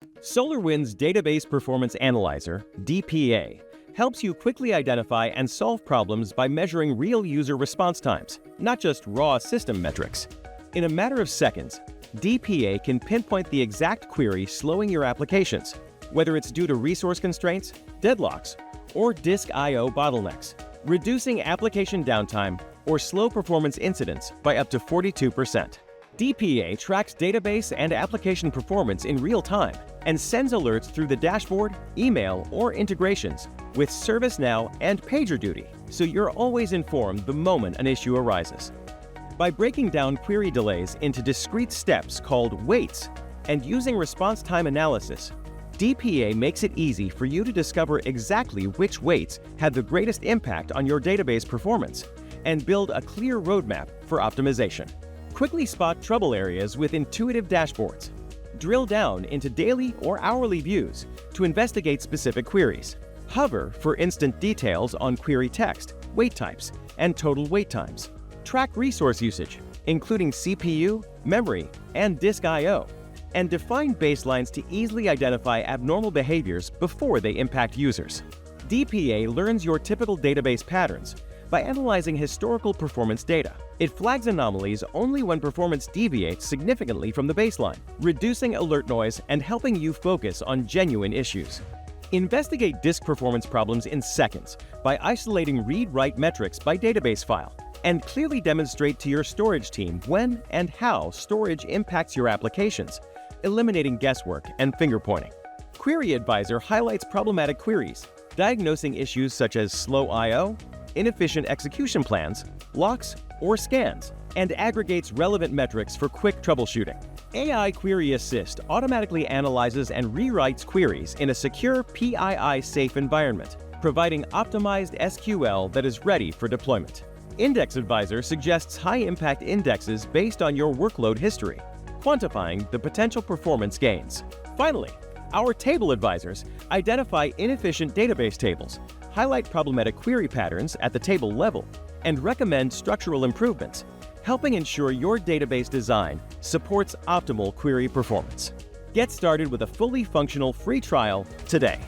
SolarWinds Database Performance Analyzer, DBA, helps you quickly identify and solve problems by measuring real user response times, not just raw system metrics. In a matter of seconds, DBA can pinpoint the exact query slowing your applications, whether it's due to resource constraints, deadlocks, or disk I/O bottlenecks, reducing application downtime or slow performance incidents by up to 42%. DBA tracks database and application performance in real time and sends alerts through the dashboard, email, or integrations with ServiceNow and PagerDuty, so you're always informed the moment an issue arises. By breaking down query delays into discrete steps called waits and using response time analysis, DBA makes it easy for you to discover exactly which waits had the greatest impact on your database performance and build a clear roadmap for optimization. Quickly spot trouble areas with intuitive dashboards. Drill down into daily or hourly views to investigate specific queries. Hover for instant details on query text, wait types, and total wait times. Track resource usage, including CPU, memory, and disk I/O, and define baselines to easily identify abnormal behaviors before they impact users. DBA learns your typical database patterns by analyzing historical performance data. It flags anomalies only when performance deviates significantly from the baseline, reducing alert noise and helping you focus on genuine issues. Investigate disk performance problems in seconds by isolating read-write metrics by database file, and clearly demonstrate to your storage team when and how storage impacts your applications, eliminating guesswork and finger-pointing. Query Advisor highlights problematic queries, diagnosing issues such as slow I/O, inefficient execution plans, locks, or scans, and aggregates relevant metrics for quick troubleshooting. AI Query Assist automatically analyzes and rewrites queries in a secure PII-safe environment, providing optimized SQL that is ready for deployment. Index Advisor suggests high-impact indexes based on your workload history, quantifying the potential performance gains. Finally, our Table Advisors identify inefficient database tables, highlight problematic query patterns at the table level, and recommend structural improvements, helping ensure your database design supports optimal query performance. Get started with a fully functional free trial today.